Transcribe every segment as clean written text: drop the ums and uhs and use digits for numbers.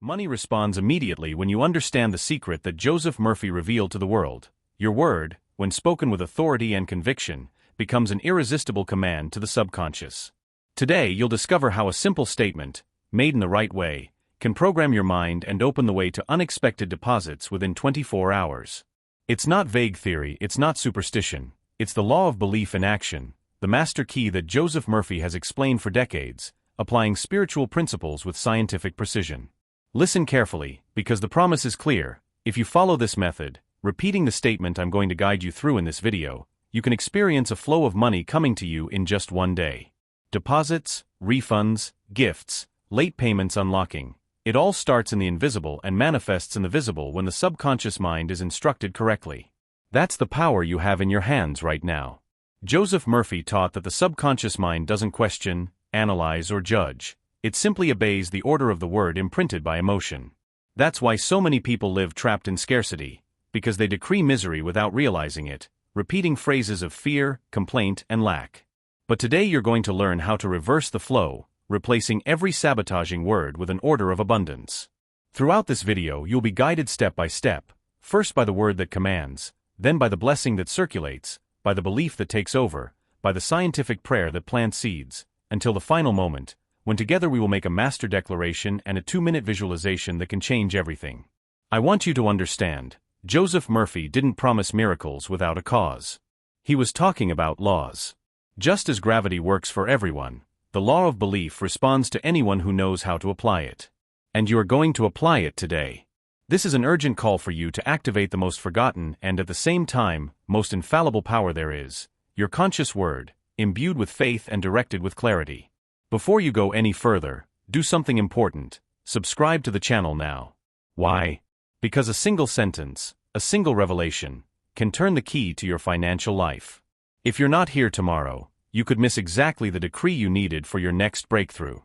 Money responds immediately when you understand the secret that Joseph Murphy revealed to the world. Your word, when spoken with authority and conviction, becomes an irresistible command to the subconscious. Today you'll discover how a simple statement, made in the right way, can program your mind and open the way to unexpected deposits within 24 hours. It's not vague theory, it's not superstition, it's the law of belief in action, the master key that Joseph Murphy has explained for decades, applying spiritual principles with scientific precision. Listen carefully, because the promise is clear. If you follow this method, repeating the statement I'm going to guide you through in this video, you can experience a flow of money coming to you in just one day. Deposits, refunds, gifts, late payments unlocking. It all starts in the invisible and manifests in the visible when the subconscious mind is instructed correctly. That's the power you have in your hands right now. Joseph Murphy taught that the subconscious mind doesn't question, analyze, or judge. It simply obeys the order of the word imprinted by emotion. That's why so many people live trapped in scarcity, because they decree misery without realizing it, repeating phrases of fear, complaint, and lack. But today you're going to learn how to reverse the flow, replacing every sabotaging word with an order of abundance. Throughout this video you'll be guided step by step, first by the word that commands, then by the blessing that circulates, by the belief that takes over, by the scientific prayer that plants seeds, until the final moment, when together we will make a master declaration and a 2-minute visualization that can change everything. I want you to understand, Joseph Murphy didn't promise miracles without a cause. He was talking about laws. Just as gravity works for everyone, the law of belief responds to anyone who knows how to apply it. And you are going to apply it today. This is an urgent call for you to activate the most forgotten and at the same time, most infallible power there is, your conscious word, imbued with faith and directed with clarity. Before you go any further, do something important. Subscribe to the channel now. Why? Because a single sentence, a single revelation, can turn the key to your financial life. If you're not here tomorrow, you could miss exactly the decree you needed for your next breakthrough.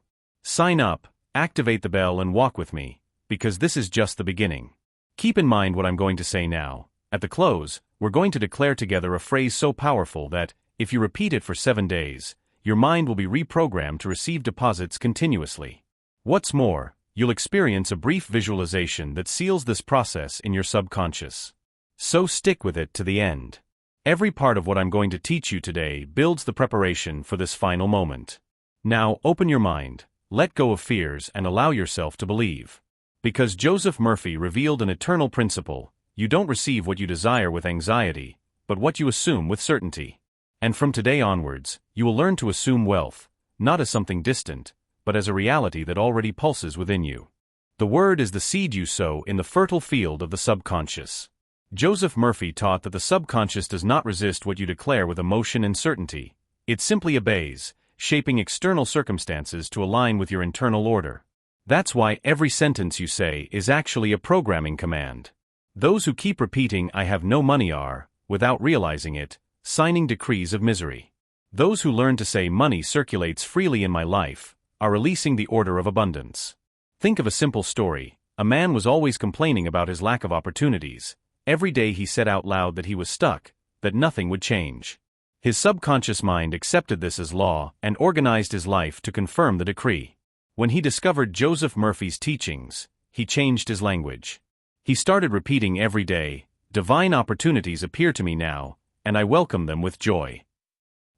Sign up, activate the bell and walk with me, because this is just the beginning. Keep in mind what I'm going to say now. At the close, we're going to declare together a phrase so powerful that, if you repeat it for 7 days, your mind will be reprogrammed to receive deposits continuously. What's more, you'll experience a brief visualization that seals this process in your subconscious. So stick with it to the end. Every part of what I'm going to teach you today builds the preparation for this final moment. Now, open your mind, let go of fears and allow yourself to believe. Because Joseph Murphy revealed an eternal principle, you don't receive what you desire with anxiety, but what you assume with certainty. And from today onwards, you will learn to assume wealth, not as something distant, but as a reality that already pulses within you. The word is the seed you sow in the fertile field of the subconscious. Joseph Murphy taught that the subconscious does not resist what you declare with emotion and certainty. It simply obeys, shaping external circumstances to align with your internal order. That's why every sentence you say is actually a programming command. Those who keep repeating "I have no money" are, without realizing it, signing decrees of misery. Those who learn to say "money circulates freely in my life" are releasing the order of abundance. Think of a simple story. A man was always complaining about his lack of opportunities. Every day he said out loud that he was stuck, that nothing would change. His subconscious mind accepted this as law and organized his life to confirm the decree. When he discovered Joseph Murphy's teachings, he changed his language. He started repeating every day, "Divine opportunities appear to me now, and I welcome them with joy."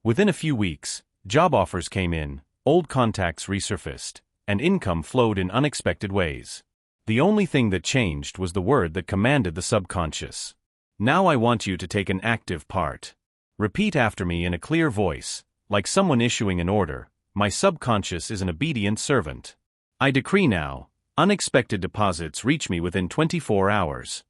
Within a few weeks, job offers came in, old contacts resurfaced, and income flowed in unexpected ways. The only thing that changed was the word that commanded the subconscious. Now I want you to take an active part. Repeat after me in a clear voice, like someone issuing an order. My subconscious is an obedient servant. I decree now, unexpected deposits reach me within 24 hours.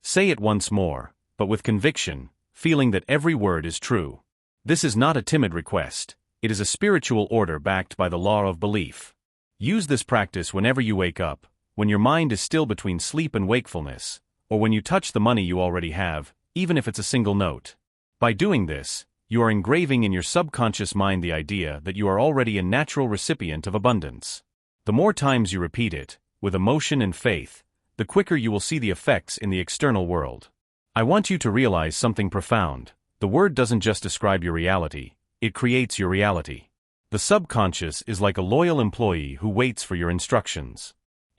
Say it once more, but with conviction, feeling that every word is true. This is not a timid request. It is a spiritual order backed by the law of belief. Use this practice whenever you wake up, when your mind is still between sleep and wakefulness, or when you touch the money you already have, even if it's a single note. By doing this, you are engraving in your subconscious mind the idea that you are already a natural recipient of abundance. The more times you repeat it, with emotion and faith, the quicker you will see the effects in the external world. I want you to realize something profound. The word doesn't just describe your reality, it creates your reality. The subconscious is like a loyal employee who waits for your instructions.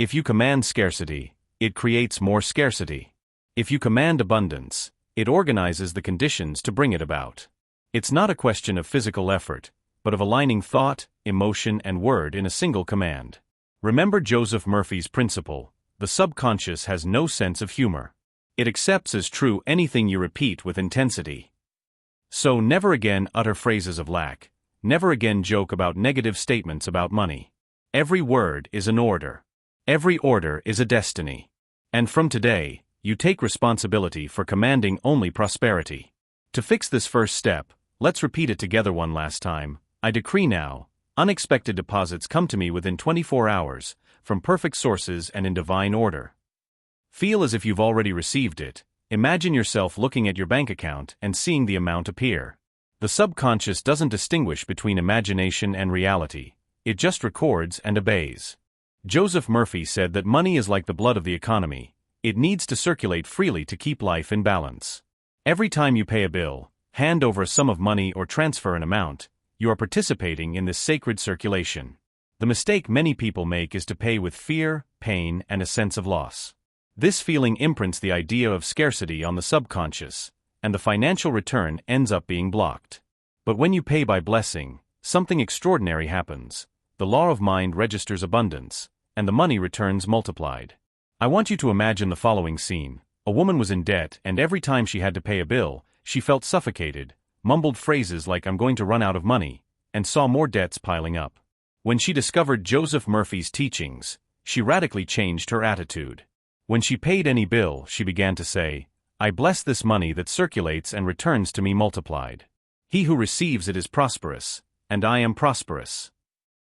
If you command scarcity, it creates more scarcity. If you command abundance, it organizes the conditions to bring it about. It's not a question of physical effort, but of aligning thought, emotion, and word in a single command. Remember Joseph Murphy's principle: the subconscious has no sense of humor. It accepts as true anything you repeat with intensity. So never again utter phrases of lack, never again joke about negative statements about money. Every word is an order. Every order is a destiny. And from today, you take responsibility for commanding only prosperity. To fix this first step, let's repeat it together one last time. I decree now, unexpected deposits come to me within 24 hours, from perfect sources and in divine order. Feel as if you've already received it. Imagine yourself looking at your bank account and seeing the amount appear. The subconscious doesn't distinguish between imagination and reality. It just records and obeys. Joseph Murphy said that money is like the blood of the economy. It needs to circulate freely to keep life in balance. Every time you pay a bill, hand over a sum of money or transfer an amount, you are participating in this sacred circulation. The mistake many people make is to pay with fear, pain, and a sense of loss. This feeling imprints the idea of scarcity on the subconscious, and the financial return ends up being blocked. But when you pay by blessing, something extraordinary happens. The law of mind registers abundance, and the money returns multiplied. I want you to imagine the following scene. A woman was in debt, and every time she had to pay a bill, she felt suffocated, mumbled phrases like "I'm going to run out of money," and saw more debts piling up. When she discovered Joseph Murphy's teachings, she radically changed her attitude. When she paid any bill, she began to say, "I bless this money that circulates and returns to me multiplied. He who receives it is prosperous, and I am prosperous."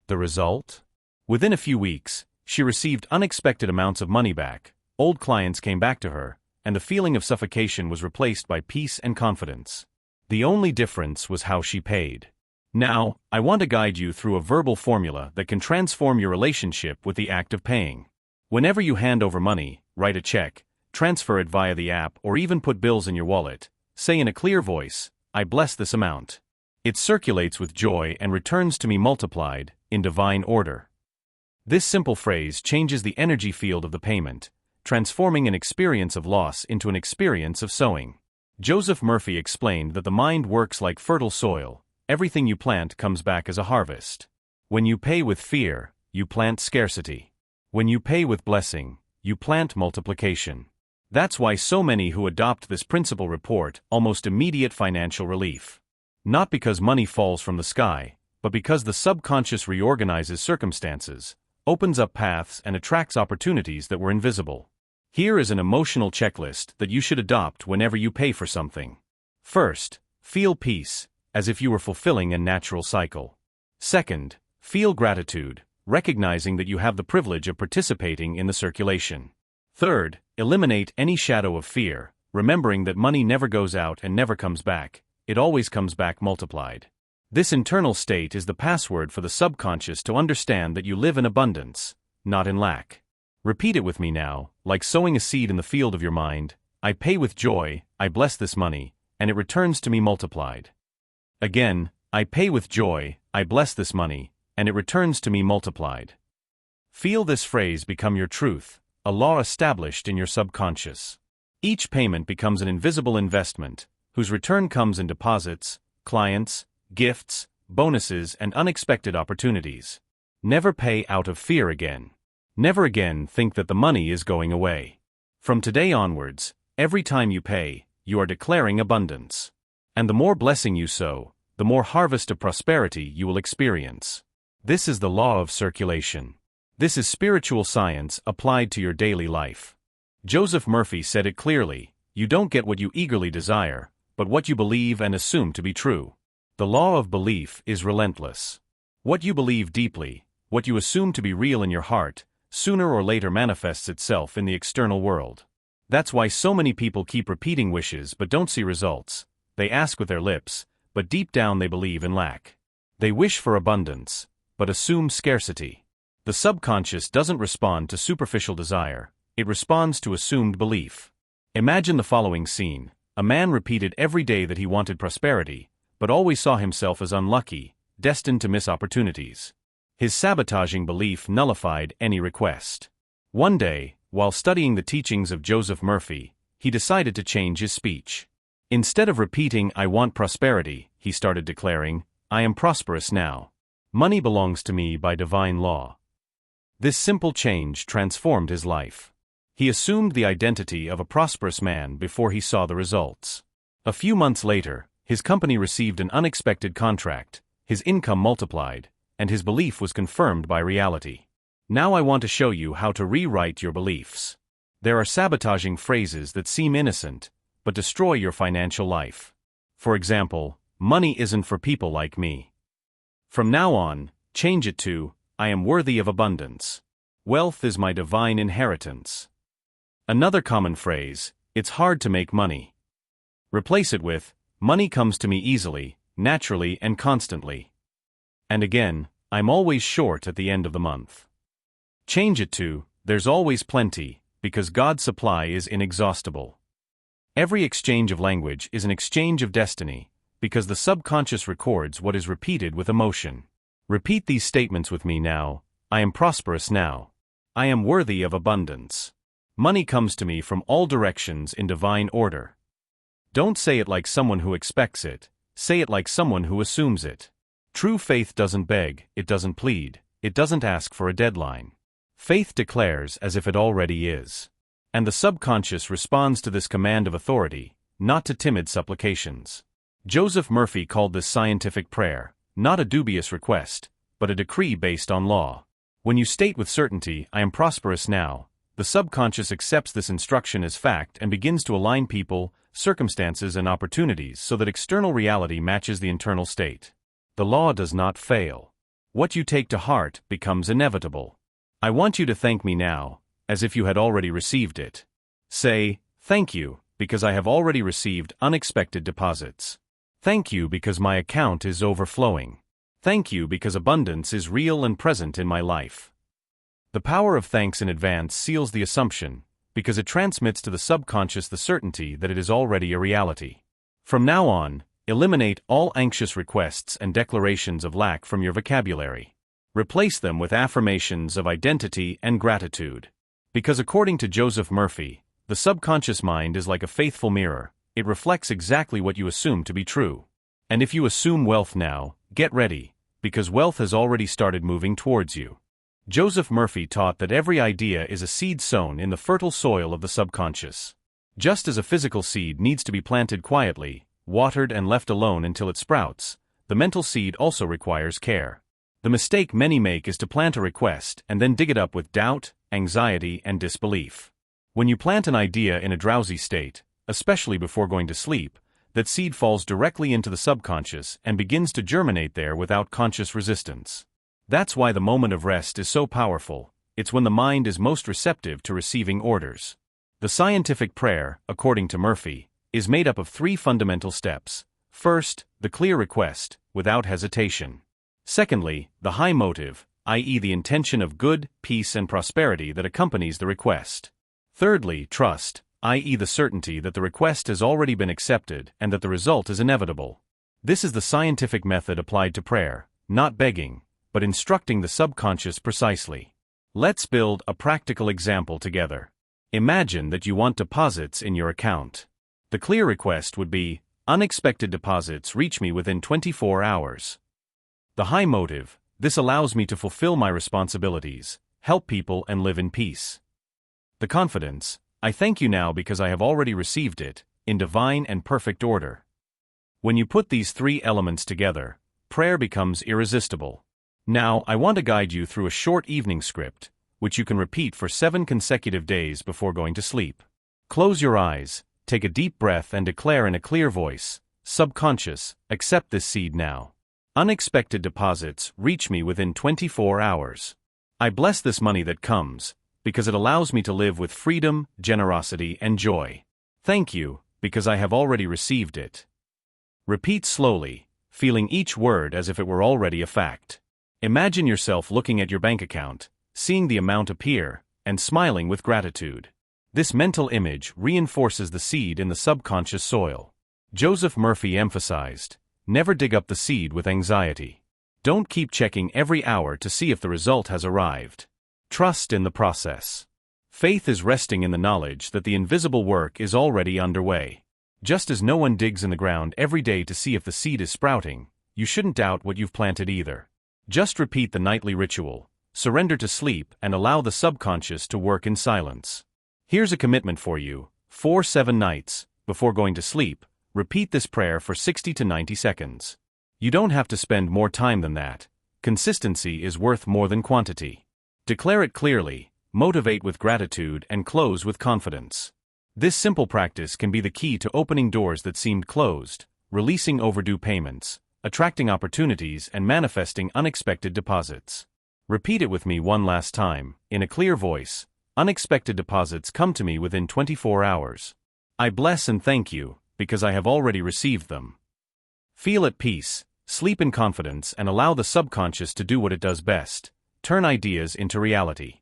The result? Within a few weeks, she received unexpected amounts of money back, old clients came back to her, and the feeling of suffocation was replaced by peace and confidence. The only difference was how she paid. Now, I want to guide you through a verbal formula that can transform your relationship with the act of paying. Whenever you hand over money, write a check, transfer it via the app, or even put bills in your wallet, say in a clear voice, "I bless this amount. It circulates with joy and returns to me multiplied, in divine order." This simple phrase changes the energy field of the payment, transforming an experience of loss into an experience of sowing. Joseph Murphy explained that the mind works like fertile soil. Everything you plant comes back as a harvest. When you pay with fear, you plant scarcity. When you pay with blessing, you plant multiplication. That's why so many who adopt this principle report almost immediate financial relief. Not because money falls from the sky, but because the subconscious reorganizes circumstances, opens up paths, and attracts opportunities that were invisible. Here is an emotional checklist that you should adopt whenever you pay for something. First, feel peace, as if you were fulfilling a natural cycle. Second, feel gratitude, recognizing that you have the privilege of participating in the circulation. Third, eliminate any shadow of fear, remembering that money never goes out and never comes back, it always comes back multiplied. This internal state is the password for the subconscious to understand that you live in abundance, not in lack. Repeat it with me now, like sowing a seed in the field of your mind. I pay with joy, I bless this money, and it returns to me multiplied. Again, I pay with joy, I bless this money, and it returns to me multiplied. Feel this phrase become your truth, a law established in your subconscious. Each payment becomes an invisible investment, whose return comes in deposits, clients, gifts, bonuses, and unexpected opportunities. Never pay out of fear again. Never again think that the money is going away. From today onwards, every time you pay, you are declaring abundance. And the more blessing you sow, the more harvest of prosperity you will experience. This is the law of circulation. This is spiritual science applied to your daily life. Joseph Murphy said it clearly: you don't get what you eagerly desire, but what you believe and assume to be true. The law of belief is relentless. What you believe deeply, what you assume to be real in your heart, sooner or later manifests itself in the external world. That's why so many people keep repeating wishes but don't see results. They ask with their lips, but deep down they believe in lack. They wish for abundance, but assume scarcity. The subconscious doesn't respond to superficial desire, it responds to assumed belief. Imagine the following scene. A man repeated every day that he wanted prosperity, but always saw himself as unlucky, destined to miss opportunities. His sabotaging belief nullified any request. One day, while studying the teachings of Joseph Murphy, he decided to change his speech. Instead of repeating, "I want prosperity," he started declaring, "I am prosperous now. Money belongs to me by divine law." This simple change transformed his life. He assumed the identity of a prosperous man before he saw the results. A few months later, his company received an unexpected contract, his income multiplied, and his belief was confirmed by reality. Now I want to show you how to rewrite your beliefs. There are sabotaging phrases that seem innocent, but destroy your financial life. For example, "Money isn't for people like me." From now on, change it to, "I am worthy of abundance. Wealth is my divine inheritance." Another common phrase, "It's hard to make money." Replace it with, "Money comes to me easily, naturally and constantly." And again, "I'm always short at the end of the month." Change it to, "There's always plenty, because God's supply is inexhaustible." Every exchange of language is an exchange of destiny, because the subconscious records what is repeated with emotion. Repeat these statements with me now. I am prosperous now. I am worthy of abundance. Money comes to me from all directions in divine order. Don't say it like someone who expects it, say it like someone who assumes it. True faith doesn't beg, it doesn't plead, it doesn't ask for a deadline. Faith declares as if it already is. And the subconscious responds to this command of authority, not to timid supplications. Joseph Murphy called this scientific prayer, not a dubious request, but a decree based on law. When you state with certainty, "I am prosperous now," the subconscious accepts this instruction as fact and begins to align people, circumstances and opportunities so that external reality matches the internal state. The law does not fail. What you take to heart becomes inevitable. I want you to thank me now, as if you had already received it. Say, "Thank you, because I have already received unexpected deposits. Thank you because my account is overflowing. Thank you because abundance is real and present in my life." The power of thanks in advance seals the assumption, because it transmits to the subconscious the certainty that it is already a reality. From now on, eliminate all anxious requests and declarations of lack from your vocabulary. Replace them with affirmations of identity and gratitude. Because according to Joseph Murphy, the subconscious mind is like a faithful mirror. It reflects exactly what you assume to be true. And if you assume wealth now, get ready, because wealth has already started moving towards you. Joseph Murphy taught that every idea is a seed sown in the fertile soil of the subconscious. Just as a physical seed needs to be planted quietly, watered and left alone until it sprouts, the mental seed also requires care. The mistake many make is to plant a request and then dig it up with doubt, anxiety, and disbelief. When you plant an idea in a drowsy state, especially before going to sleep, that seed falls directly into the subconscious and begins to germinate there without conscious resistance. That's why the moment of rest is so powerful. It's when the mind is most receptive to receiving orders. The scientific prayer, according to Murphy, is made up of 3 fundamental steps. First, the clear request, without hesitation. Secondly, the high motive, i.e., the intention of good, peace, and prosperity that accompanies the request. Thirdly, trust, i.e., the certainty that the request has already been accepted and that the result is inevitable. This is the scientific method applied to prayer, not begging, but instructing the subconscious precisely. Let's build a practical example together. Imagine that you want deposits in your account. The clear request would be, "Unexpected deposits reach me within 24 hours. The high motive, "This allows me to fulfill my responsibilities, help people and live in peace." The confidence, "I thank you now because I have already received it, in divine and perfect order." When you put these 3 elements together, prayer becomes irresistible. Now, I want to guide you through a short evening script, which you can repeat for 7 consecutive days before going to sleep. Close your eyes, take a deep breath and declare in a clear voice, "Subconscious, accept this seed now. Unexpected deposits reach me within 24 hours. I bless this money that comes, because it allows me to live with freedom, generosity, and joy. Thank you, because I have already received it." Repeat slowly, feeling each word as if it were already a fact. Imagine yourself looking at your bank account, seeing the amount appear, and smiling with gratitude. This mental image reinforces the seed in the subconscious soil. Joseph Murphy emphasized, never dig up the seed with anxiety. Don't keep checking every hour to see if the result has arrived. Trust in the process. Faith is resting in the knowledge that the invisible work is already underway. Just as no one digs in the ground every day to see if the seed is sprouting, you shouldn't doubt what you've planted either. Just repeat the nightly ritual, surrender to sleep, and allow the subconscious to work in silence. Here's a commitment for you: 4-7 nights, before going to sleep, repeat this prayer for 60 to 90 seconds. You don't have to spend more time than that. Consistency is worth more than quantity. Declare it clearly, motivate with gratitude, and close with confidence. This simple practice can be the key to opening doors that seemed closed, releasing overdue payments, attracting opportunities, and manifesting unexpected deposits. Repeat it with me one last time, in a clear voice. Unexpected deposits come to me within 24 hours. I bless and thank you, because I have already received them. Feel at peace, sleep in confidence, and allow the subconscious to do what it does best: turn ideas into reality.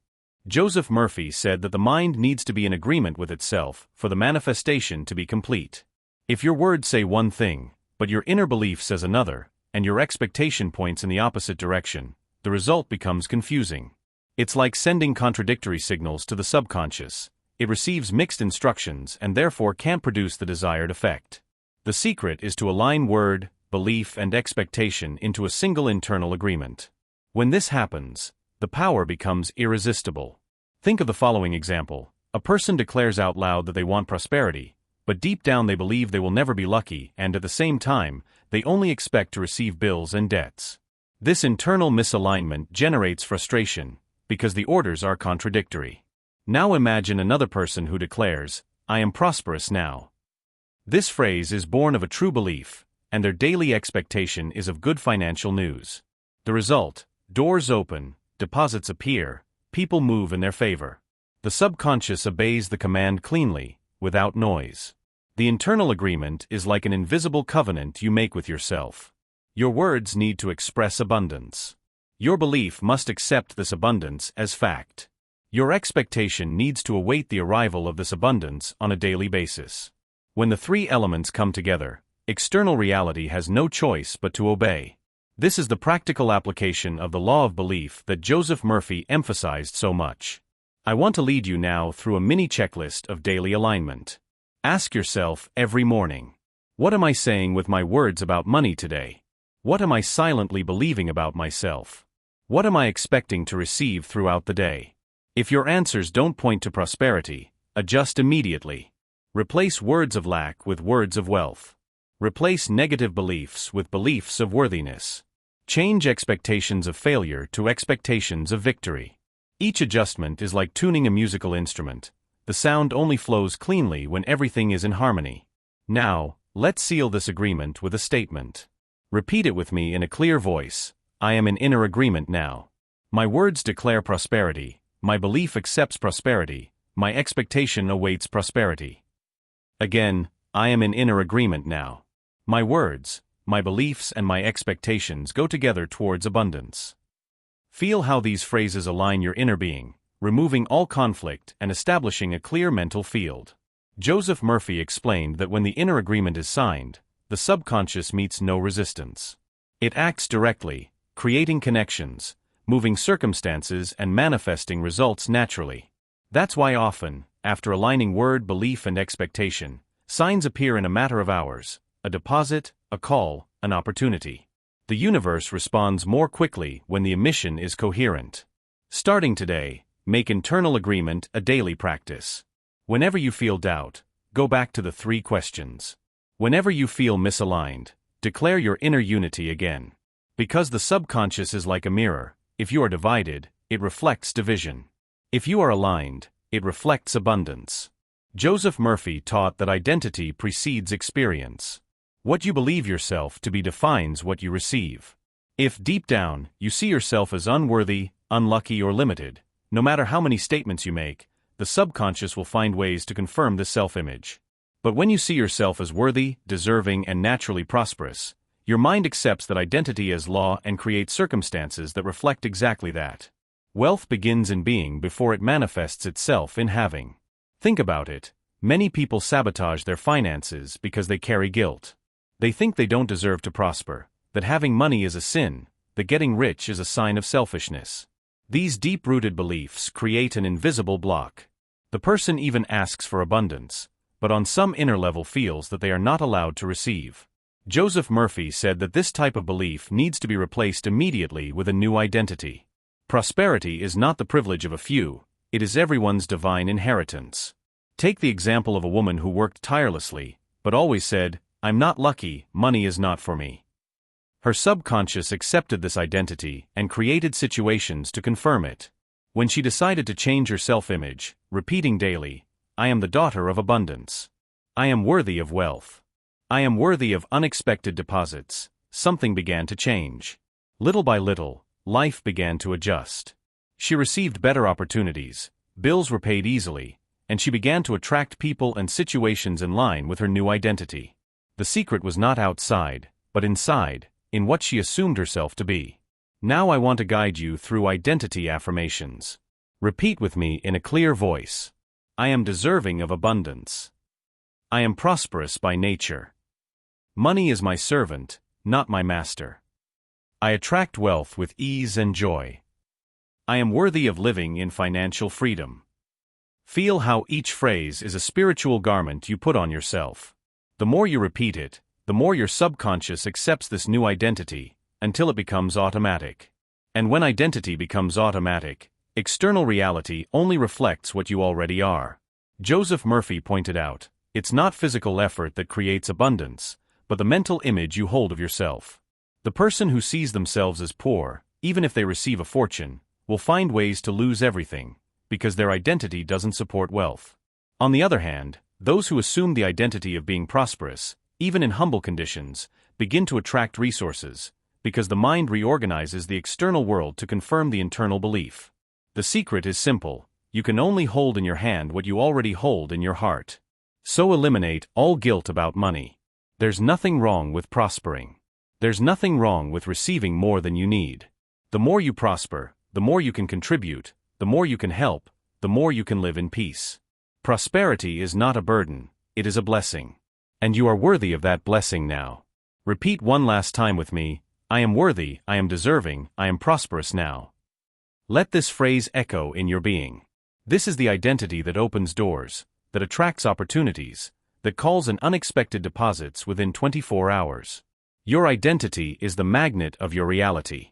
Joseph Murphy said that the mind needs to be in agreement with itself for the manifestation to be complete. If your words say one thing, but your inner belief says another, and your expectation points in the opposite direction, the result becomes confusing. It's like sending contradictory signals to the subconscious. It receives mixed instructions and therefore can't produce the desired effect. The secret is to align word, belief, and expectation into a single internal agreement. When this happens, the power becomes irresistible. Think of the following example. A person declares out loud that they want prosperity, but deep down they believe they will never be lucky, and at the same time, they only expect to receive bills and debts. This internal misalignment generates frustration, because the orders are contradictory. Now imagine another person who declares, "I am prosperous now." This phrase is born of a true belief, and their daily expectation is of good financial news. The result: doors open, deposits appear, people move in their favor. The subconscious obeys the command cleanly, without noise. The internal agreement is like an invisible covenant you make with yourself. Your words need to express abundance. Your belief must accept this abundance as fact. Your expectation needs to await the arrival of this abundance on a daily basis. When the three elements come together, external reality has no choice but to obey. This is the practical application of the law of belief that Joseph Murphy emphasized so much. I want to lead you now through a mini checklist of daily alignment. Ask yourself every morning: what am I saying with my words about money today? What am I silently believing about myself? What am I expecting to receive throughout the day? If your answers don't point to prosperity, adjust immediately. Replace words of lack with words of wealth. Replace negative beliefs with beliefs of worthiness. Change expectations of failure to expectations of victory. Each adjustment is like tuning a musical instrument. The sound only flows cleanly when everything is in harmony. Now, let's seal this agreement with a statement. Repeat it with me in a clear voice. I am in inner agreement now. My words declare prosperity. My belief accepts prosperity. My expectation awaits prosperity. Again, I am in inner agreement now. My words, my beliefs, and my expectations go together towards abundance. Feel how these phrases align your inner being, removing all conflict and establishing a clear mental field. Joseph Murphy explained that when the inner agreement is signed, the subconscious meets no resistance. It acts directly, creating connections, moving circumstances, and manifesting results naturally. That's why often, after aligning word, belief, and expectation, signs appear in a matter of hours: a deposit, a call, an opportunity. The universe responds more quickly when the emission is coherent. Starting today, make internal agreement a daily practice. Whenever you feel doubt, go back to the 3 questions. Whenever you feel misaligned, declare your inner unity again. Because the subconscious is like a mirror: if you are divided, it reflects division. If you are aligned, it reflects abundance. Joseph Murphy taught that identity precedes experience. What you believe yourself to be defines what you receive. If deep down you see yourself as unworthy, unlucky, or limited, no matter how many statements you make, the subconscious will find ways to confirm this self-image. But when you see yourself as worthy, deserving, and naturally prosperous, your mind accepts that identity as law and creates circumstances that reflect exactly that. Wealth begins in being before it manifests itself in having. Think about it. Many people sabotage their finances because they carry guilt. They think they don't deserve to prosper, that having money is a sin, that getting rich is a sign of selfishness. These deep-rooted beliefs create an invisible block. The person even asks for abundance, but on some inner level feels that they are not allowed to receive. Joseph Murphy said that this type of belief needs to be replaced immediately with a new identity. Prosperity is not the privilege of a few, it is everyone's divine inheritance. Take the example of a woman who worked tirelessly, but always said, "I'm not lucky, money is not for me." Her subconscious accepted this identity and created situations to confirm it. When she decided to change her self-image, repeating daily, "I am the daughter of abundance. I am worthy of wealth. I am worthy of unexpected deposits," something began to change. Little by little, life began to adjust. She received better opportunities, bills were paid easily, and she began to attract people and situations in line with her new identity. The secret was not outside, but inside, in what she assumed herself to be. Now I want to guide you through identity affirmations. Repeat with me in a clear voice. I am deserving of abundance. I am prosperous by nature. Money is my servant, not my master. I attract wealth with ease and joy. I am worthy of living in financial freedom. Feel how each phrase is a spiritual garment you put on yourself. The more you repeat it, the more your subconscious accepts this new identity, until it becomes automatic. And when identity becomes automatic, external reality only reflects what you already are. Joseph Murphy pointed out, it's not physical effort that creates abundance, but the mental image you hold of yourself. The person who sees themselves as poor, even if they receive a fortune, will find ways to lose everything, because their identity doesn't support wealth. On the other hand, those who assume the identity of being prosperous, even in humble conditions, begin to attract resources, because the mind reorganizes the external world to confirm the internal belief. The secret is simple: you can only hold in your hand what you already hold in your heart. So eliminate all guilt about money. There's nothing wrong with prospering. There's nothing wrong with receiving more than you need. The more you prosper, the more you can contribute, the more you can help, the more you can live in peace. Prosperity is not a burden, it is a blessing. And you are worthy of that blessing now. Repeat one last time with me: I am worthy, I am deserving, I am prosperous now. Let this phrase echo in your being. This is the identity that opens doors, that attracts opportunities, that calls in unexpected deposits within 24 hours. Your identity is the magnet of your reality.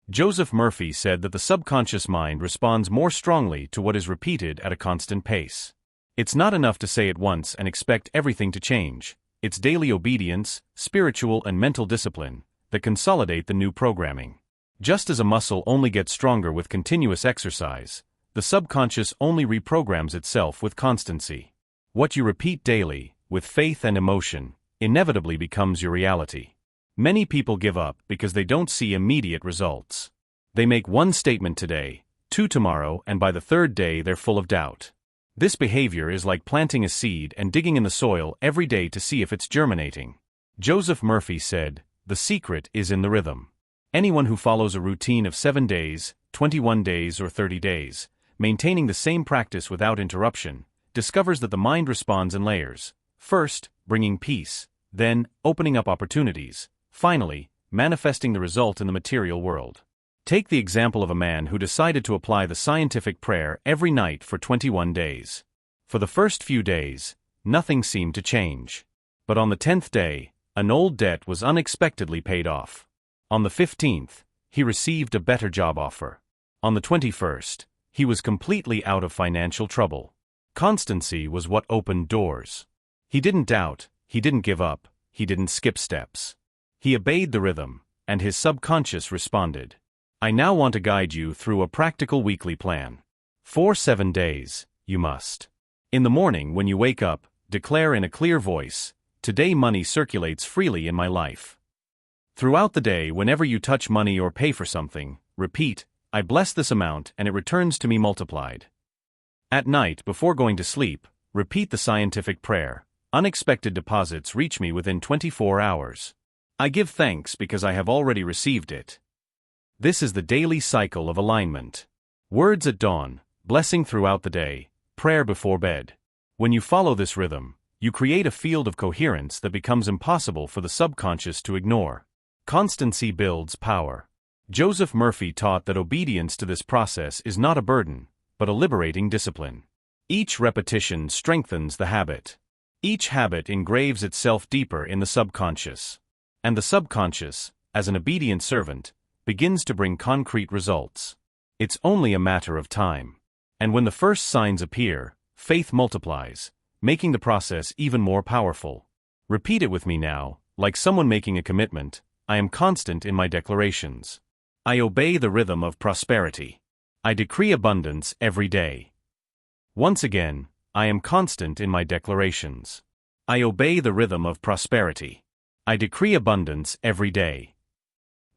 Joseph Murphy said that the subconscious mind responds more strongly to what is repeated at a constant pace. It's not enough to say it once and expect everything to change. It's daily obedience, spiritual and mental discipline, that consolidate the new programming. Just as a muscle only gets stronger with continuous exercise, the subconscious only reprograms itself with constancy. What you repeat daily, with faith and emotion, inevitably becomes your reality. Many people give up because they don't see immediate results. They make one statement today, two tomorrow, and by the third day they're full of doubt. This behavior is like planting a seed and digging in the soil every day to see if it's germinating. Joseph Murphy said, "The secret is in the rhythm." Anyone who follows a routine of 7 days, 21 days or 30 days, maintaining the same practice without interruption, discovers that the mind responds in layers, first, bringing peace, then, opening up opportunities, finally, manifesting the result in the material world. Take the example of a man who decided to apply the scientific prayer every night for 21 days. For the first few days, nothing seemed to change. But on the 10th day, an old debt was unexpectedly paid off. On the 15th, he received a better job offer. On the 21st, he was completely out of financial trouble. Constancy was what opened doors. He didn't doubt, he didn't give up, he didn't skip steps. He obeyed the rhythm, and his subconscious responded. I now want to guide you through a practical weekly plan. For 7 days, you must. In the morning when you wake up, declare in a clear voice, "Today money circulates freely in my life." Throughout the day, whenever you touch money or pay for something, repeat, "I bless this amount and it returns to me multiplied." At night, before going to sleep, repeat the scientific prayer, "Unexpected deposits reach me within 24 hours. I give thanks because I have already received it." This is the daily cycle of alignment. Words at dawn, blessing throughout the day, prayer before bed. When you follow this rhythm, you create a field of coherence that becomes impossible for the subconscious to ignore. Constancy builds power. Joseph Murphy taught that obedience to this process is not a burden, but a liberating discipline. Each repetition strengthens the habit. Each habit engraves itself deeper in the subconscious. And the subconscious, as an obedient servant, begins to bring concrete results. It's only a matter of time. And when the first signs appear, faith multiplies, making the process even more powerful. Repeat it with me now, like someone making a commitment. I am constant in my declarations. I obey the rhythm of prosperity. I decree abundance every day. Once again, I am constant in my declarations. I obey the rhythm of prosperity. I decree abundance every day.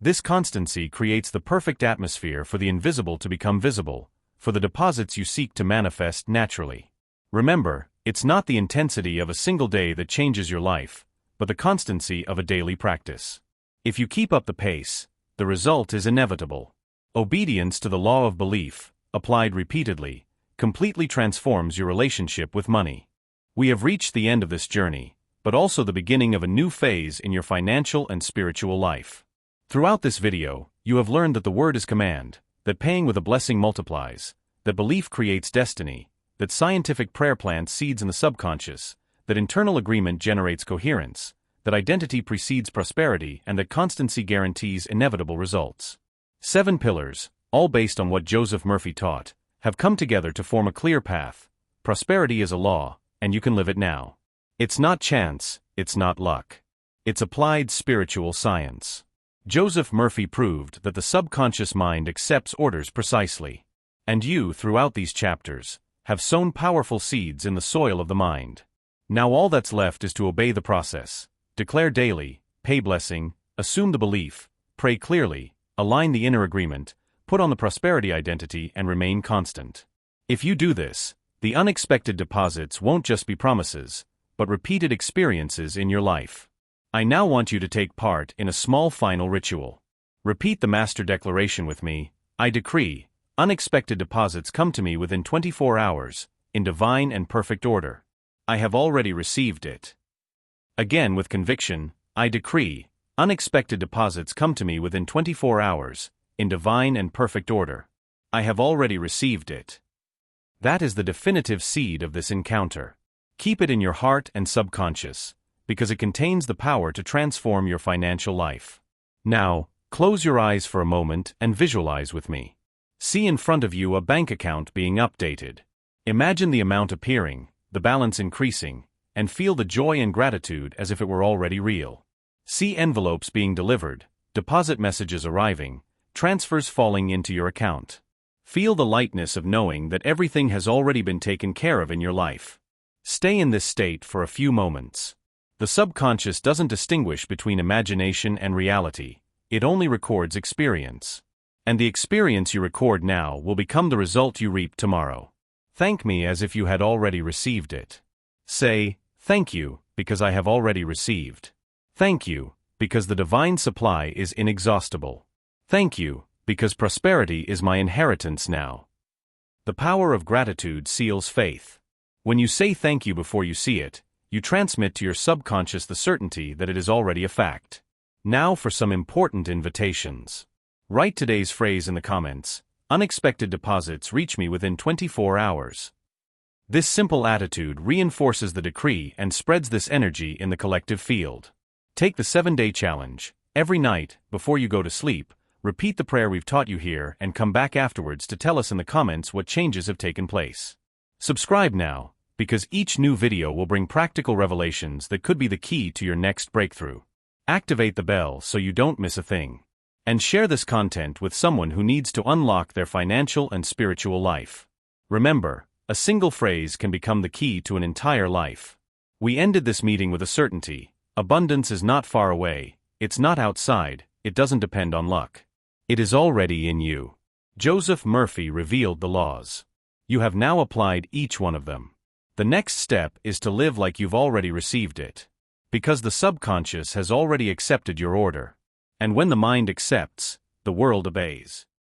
This constancy creates the perfect atmosphere for the invisible to become visible, for the deposits you seek to manifest naturally. Remember, it's not the intensity of a single day that changes your life, but the constancy of a daily practice. If you keep up the pace, the result is inevitable. Obedience to the law of belief, applied repeatedly, completely transforms your relationship with money. We have reached the end of this journey, but also the beginning of a new phase in your financial and spiritual life. Throughout this video, you have learned that the word is command, that paying with a blessing multiplies, that belief creates destiny, that scientific prayer plants seeds in the subconscious, that internal agreement generates coherence, that identity precedes prosperity, and that constancy guarantees inevitable results. 7 pillars, all based on what Joseph Murphy taught, have come together to form a clear path. Prosperity is a law, and you can live it now. It's not chance, it's not luck. It's applied spiritual science. Joseph Murphy proved that the subconscious mind accepts orders precisely. And you, throughout these chapters, have sown powerful seeds in the soil of the mind. Now all that's left is to obey the process. Declare daily, pay blessing, assume the belief, pray clearly, align the inner agreement, put on the prosperity identity, and remain constant. If you do this, the unexpected deposits won't just be promises, but repeated experiences in your life. I now want you to take part in a small final ritual. Repeat the master declaration with me. I decree, unexpected deposits come to me within 24 hours, in divine and perfect order. I have already received it. Again with conviction, I decree, unexpected deposits come to me within 24 hours, in divine and perfect order. I have already received it. That is the definitive seed of this encounter. Keep it in your heart and subconscious, because it contains the power to transform your financial life. Now, close your eyes for a moment and visualize with me. See in front of you a bank account being updated. Imagine the amount appearing, the balance increasing, and feel the joy and gratitude as if it were already real. See envelopes being delivered, deposit messages arriving, transfers falling into your account. Feel the lightness of knowing that everything has already been taken care of in your life. Stay in this state for a few moments. The subconscious doesn't distinguish between imagination and reality, it only records experience. And the experience you record now will become the result you reap tomorrow. Thank me as if you had already received it. Say, thank you, because I have already received. Thank you, because the divine supply is inexhaustible. Thank you, because prosperity is my inheritance now. The power of gratitude seals faith. When you say thank you before you see it, you transmit to your subconscious the certainty that it is already a fact. Now for some important invitations. Write today's phrase in the comments. Unexpected deposits reach me within 24 hours. This simple attitude reinforces the decree and spreads this energy in the collective field. Take the 7-day challenge. Every night, before you go to sleep, repeat the prayer we've taught you here and come back afterwards to tell us in the comments what changes have taken place. Subscribe now, because each new video will bring practical revelations that could be the key to your next breakthrough. Activate the bell so you don't miss a thing. And share this content with someone who needs to unlock their financial and spiritual life. Remember, a single phrase can become the key to an entire life. We ended this meeting with a certainty. Abundance is not far away, it's not outside, it doesn't depend on luck. It is already in you. Joseph Murphy revealed the laws. You have now applied each one of them. The next step is to live like you've already received it. Because the subconscious has already accepted your order. And when the mind accepts, the world obeys.